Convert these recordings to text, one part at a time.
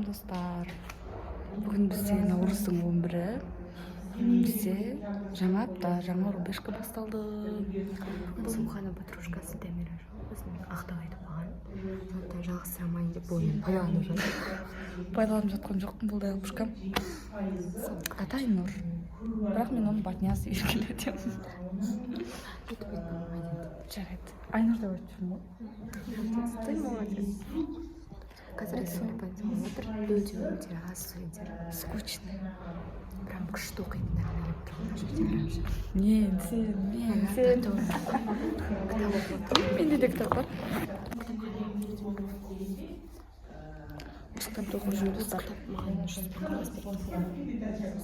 достар. Бүгін бізде наурыздың 11-і. Бізде жаңа апта, жаңа рубежка басталды. Бұл мұхана подружкасы Дамира біздің ақтау айтып қалған. Сондықтан жалғастырамайын деп бойын байланып жатыр. Байланып жатқан жоқпын, бұл да алпышкам. Аты Айнұр. Бірақ мен оны Батнияз деп еркелетемін. Жарайды. Айнұр деп айтып жүрмін ғой. Ты молодец. Қазір эксперимент отыр. Өте аз студенттер. Скучно. Прям күшті оқитындар келіп тұрған. Менде де кітап бар. Кітапты оқып жүрмін достар. Маған 300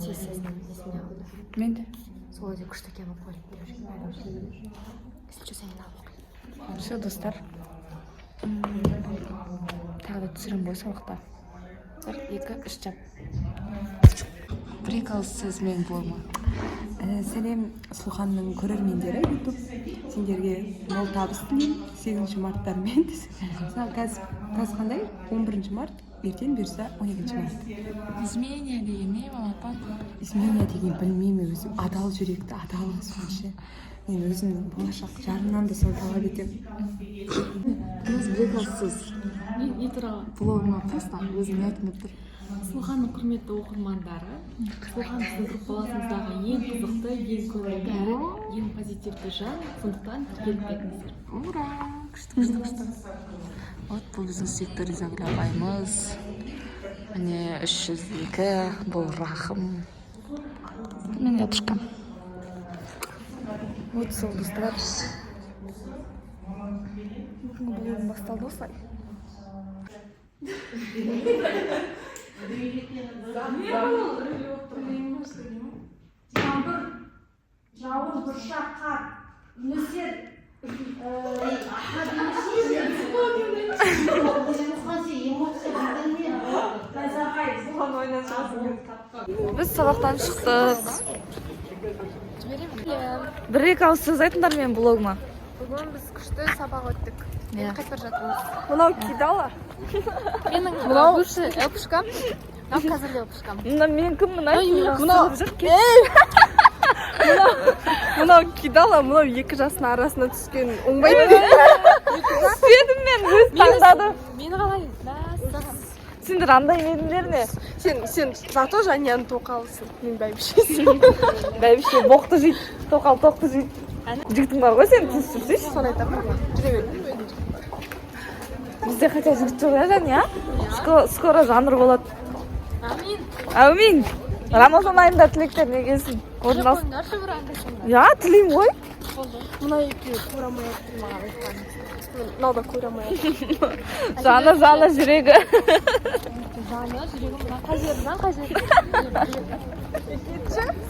сессиясынан есіне алды. Мен де. Сол өте күшті екен болып ойлап Если сенен алып оқиын. Все, достар. Тағы да түсірім ғой сабақта. 1-2-3 жап. Бір-екі ауыз сөзімен болма. Сәлем Сұлханның көрермендері YouTube. Сендерге мол табыс тілеймін 8 марттармен. Қазір қандай? 11 март, ертең бұйырса 12 март. Изменения деген не балапан? Изменения деген білмеймін өзім. Адал жүректі, адал сонша. Мен өзімнің болашақ жарымнан да соны талап етемін. Біз блекалсыз. Не туралы? Блогыма просто өзім айтынып тұр. Сұлханның құрметті оқырмандары, Сұлхан сіздің группаласыңыздағы ең қызықты, ең көңілді әрі ең позитивті жан, сондықтан тіркеліп кетіңіздер. Ура! Күшті. Вот бұл біздің сүйікті Ризагүл апайымыз. Міне 302, бұл Рахым. Мен ятышкам. Вот сол достар. Бүгінгі блогым басталды осылай. Жаңбыр, жауын, бұршақ, қар, нөсер, Біз сабақтан шықтық. Бір-екі ауыз сөз айтыңдар менің блогыма. Бүгін біз күшті сабақ өттік. Қайтар жатырмыз. Мынау Кидала. Менің бывший элпушкам. Мынау қазіргі элпушкам. Мен кім Мынау Кидала, мынау 2 жасының арасына түскен оңбайды. Түспедім мен, өз таңдадым. Мені қалай? Сендер андай едіңдер не? Сен зато Жанияның тоқалысың, мен бәйбішесің. Бәйбіше боқты жейді, тоқал тоқты жейді. Жігітің бар ғой сен түсірсейші? Соны айтамын ба? Жүре бердім. Бізде хотя жігіт жоқ я Жания? Скоро жанр болады. Әумин. Рамазан айында тілектеріне келсін. Қойыңдаршы бір аңдайсыңдар. Я, тілеймін ғой. Мына екеуі көремай отыр маған айтқаныңыз. Мынау да көремай отыр. Жаны жүрегі. Жаны, жүрегім, қай жері?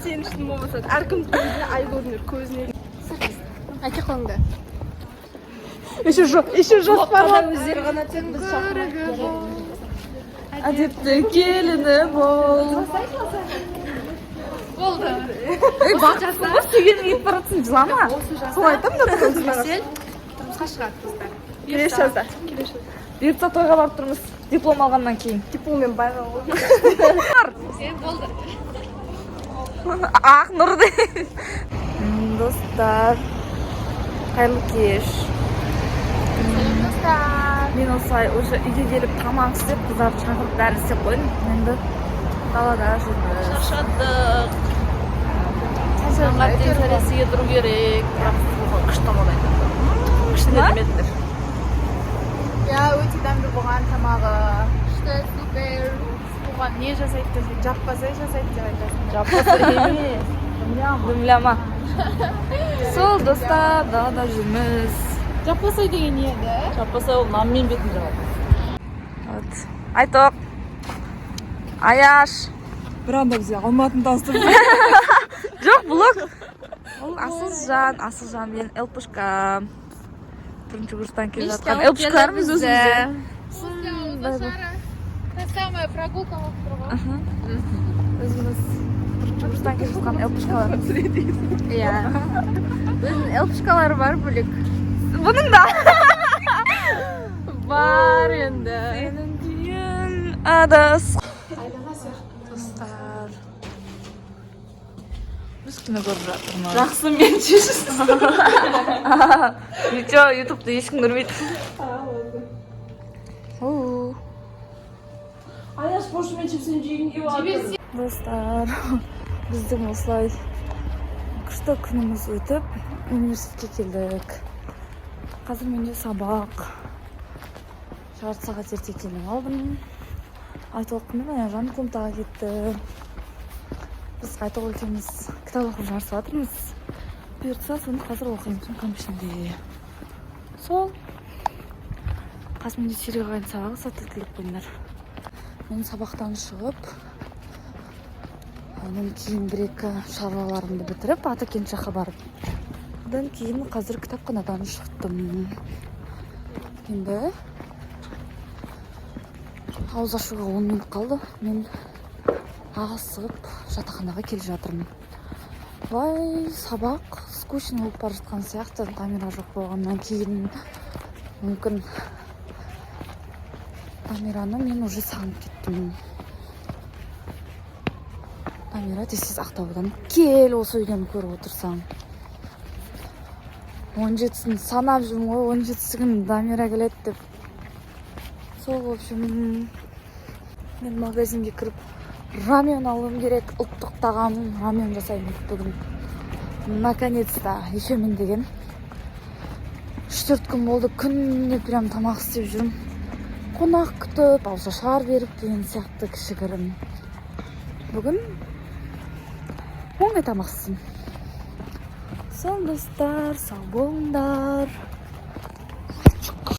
Сен үшін болмаса, әркім көзіне ай көрінер, көзіне. Әке қойыңды. Еще жоқ бар ма? Өздері ғана тең біз шақырмайды. Әдепті келіні бол. Болды. Бақытсың ғой, сүйгенің ет баратсың, жылама. Сол айтам да Тұрмысқа шығады қыздар. келесі жазда. Бұйыртса тойға барып тұрмыз, диплом алғаннан кейін. Дипломмен байға ғой. Болды. Ақ нұрды. Достар, қайырлы кеш. Мен осылай уже үйге келіп тамақ істеп, қыздарды шақырып бәрі істеп қойдым. Енді далада жүрміз. Шаршадық. Сағат дейін сәресіге тұру керек. Бірақ бұл күшті тамақ айтады. Күшті недеметтір. Я, өте дәмді болған тамағы. Күшті, супер. Оған не жасайды десе, жаппасай жасайды деп айтасың. Жаппасай емес. Дүмляма. Сол достар, далада жүрміз. Жаппасай деген не еді? Жаппасай ол наммен бетін жауап. Айтоқ. Аяш. Бір анда бізде Алматын таныстырды. Жоқ, блог. Ол Асылжан, мен Элпушка. Бірінші курстан келе жатқан Элпушкаларымыз өзімізде. Самая прогулка болып тұрған. Өзіміз бірінші курстан келе жатқан Элпушкаларымыз. Иә. Өзінің элпушкалары бар бөлек. Бұның да. Бар енді. Сенің күйін Адас. Достар. Біз кино көріп жатырмыз. Жақсы мен шешесің. Ютубты ешкім көрмейді. Аяш бошымен сен жегенге батыр. Достар, біздің осылай күшті күніміз өтіп, университетке келдік. Қазір менде сабақ. Жарты сағат ерте келіп алдым. Айтылықпен Аяжан Құмтаға кетті. Біз қайта екеуміз кітап оқып жарысып жатырмыз. Бұйыртса соны қазір оқимыз кәмпішінде. Сол. Қасымда Серега қайын сабағы сәттілік қойыңдар. Мен сабақтан шығып, онан кейін бір-екі шаруаларымды бітіріп, Атакент жаққа барып. Одан кейін қазір кітапханадан шықтым. Енді ауыз ашуға 10 минут қалды. Мен ағысып жатақханаға келе жатырмын. Бұлай сабақ скучно болып бара жатқан сияқты. Тамира жоқ болғаннан кейін мүмкін Тамираны мен уже сағынып кеттім. Тамира тез Ақтаудан кел, осы үйден көріп отырсаң. 17-сін санап жүрмін ғой, 17-сі күні Тамира келеді деп. Сол, в общем, мен магазинге кіріп рамен алуым керек, ұлттық тағам рамен жасаймын бүгін. Наконец-то, еще мен деген 3-4 күн болды, күніне прям тамақ істеп жүрмін. Қонақ күтіп, ауызашар беріп деген сияқты кішігірім. Бүгін оңай тамақсың. Сол достар, сау болыңдар.